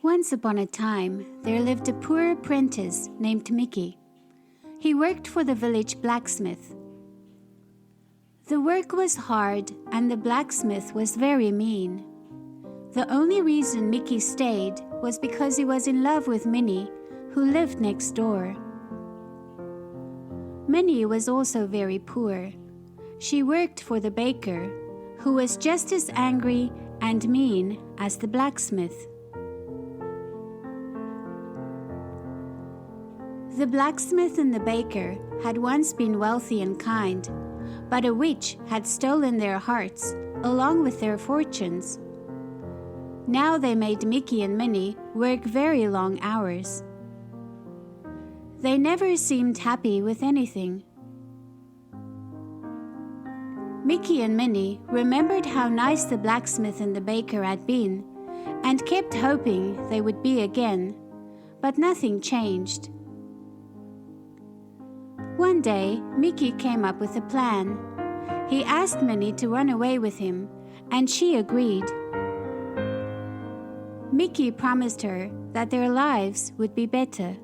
Once upon a time, there lived a poor apprentice named Mickey. He worked for the village blacksmith. The work was hard and the blacksmith was very mean. The only reason Mickey stayed was because he was in love with Minnie, who lived next door. Minnie was also very poor. She worked for the baker, who was just as angry and mean as the blacksmith. The blacksmith and the baker had once been wealthy and kind, but a witch had stolen their hearts along with their fortunes. Now they made Mickey and Minnie work very long hours. They never seemed happy with anything. Mickey and Minnie remembered how nice the blacksmith and the baker had been and kept hoping they would be again, but nothing changed. One day, Mickey came up with a plan. He asked Minnie to run away with him, and she agreed. Mickey promised her that their lives would be better.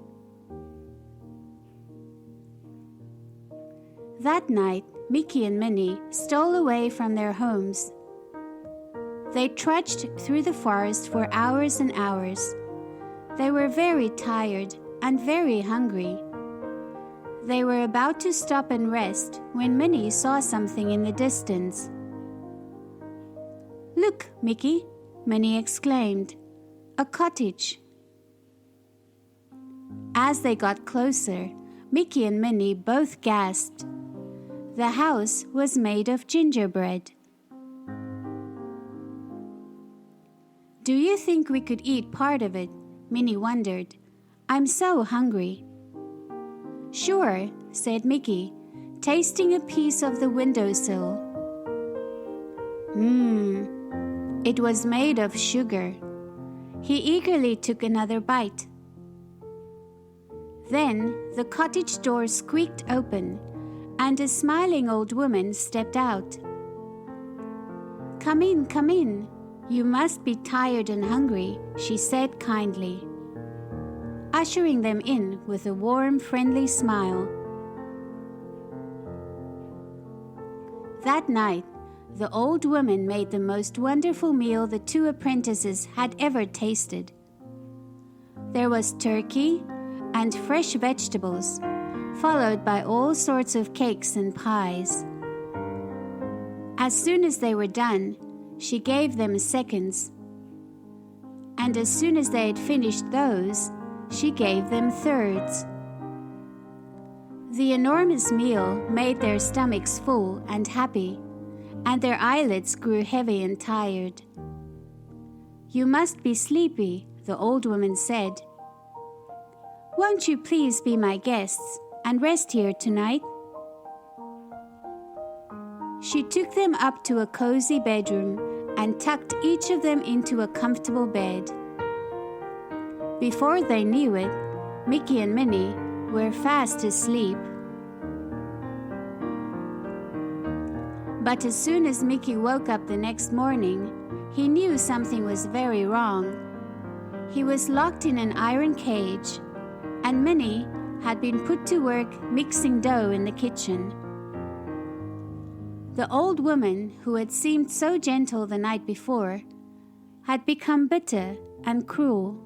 That night, Mickey and Minnie stole away from their homes. They trudged through the forest for hours and hours. They were very tired and very hungry. They were about to stop and rest when Minnie saw something in the distance. "Look, Mickey," Minnie exclaimed. "A cottage." As they got closer, Mickey and Minnie both gasped. The house was made of gingerbread. "Do you think we could eat part of it?" Minnie wondered. "I'm so hungry." "Sure," said Mickey, tasting a piece of the windowsill. It was made of sugar. He eagerly took another bite. Then the cottage door squeaked open, and a smiling old woman stepped out. Come in, come in. You must be tired and hungry," she said kindly, ushering them in with a warm, friendly smile. That night, the old woman made the most wonderful meal the two apprentices had ever tasted. There was turkey and fresh vegetables, followed by all sorts of cakes and pies. As soon as they were done, she gave them seconds. And as soon as they had finished those, she gave them thirds. The enormous meal made their stomachs full and happy, and their eyelids grew heavy and tired. "You must be sleepy," the old woman said. "Won't you please be my guests and rest here tonight?" She took them up to a cozy bedroom and tucked each of them into a comfortable bed. Before they knew it, Mickey and Minnie were fast asleep. But as soon as Mickey woke up the next morning, he knew something was very wrong. He was locked in an iron cage, and Minnie had been put to work mixing dough in the kitchen. The old woman, who had seemed so gentle the night before, had become bitter and cruel.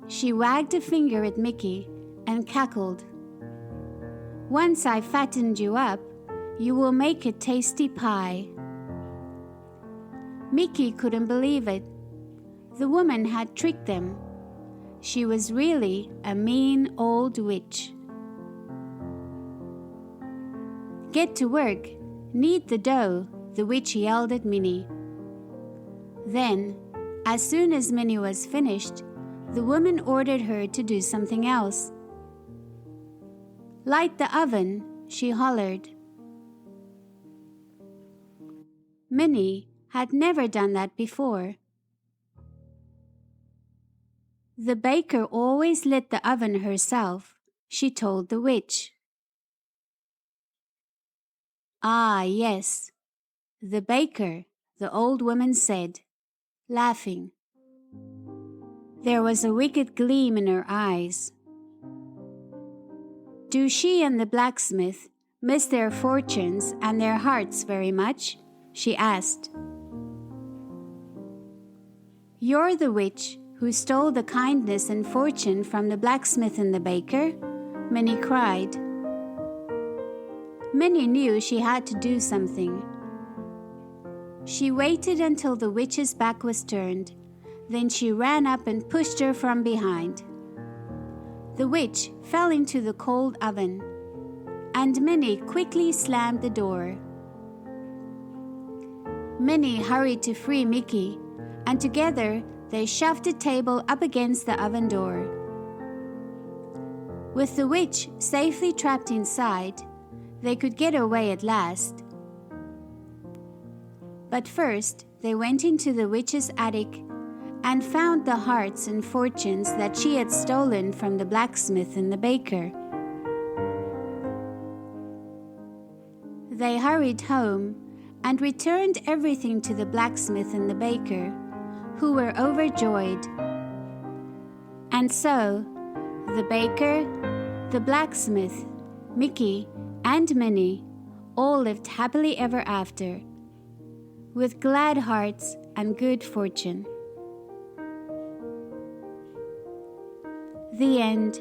She wagged a finger at Mickey and cackled. "Once I've fattened you up, you will make a tasty pie." Mickey couldn't believe it. The woman had tricked them. She was really a mean old witch. "Get to work, knead the dough," the witch yelled at Minnie. Then, as soon as Minnie was finished, the woman ordered her to do something else. "Light the oven," she hollered. Minnie had never done that before. "The baker always lit the oven herself," she told the witch. "Ah, yes, the baker," the old woman said. laughing. There was a wicked gleam in her eyes. Do she and the blacksmith miss their fortunes and their hearts very much? She asked. You're the witch who stole the kindness and fortune from the blacksmith and the baker? Minnie cried. Minnie knew she had to do something. She waited until the witch's back was turned. Then she ran up and pushed her from behind. The witch fell into the cold oven, and Minnie quickly slammed the door. Minnie hurried to free Mickey, and together they shoved the table up against the oven door. With the witch safely trapped inside, they could get away at last. But first, they went into the witch's attic and found the hearts and fortunes that she had stolen from the blacksmith and the baker. They hurried home and returned everything to the blacksmith and the baker, who were overjoyed. And so, the baker, the blacksmith, Mickey, and Minnie all lived happily ever after, with glad hearts and good fortune. The end.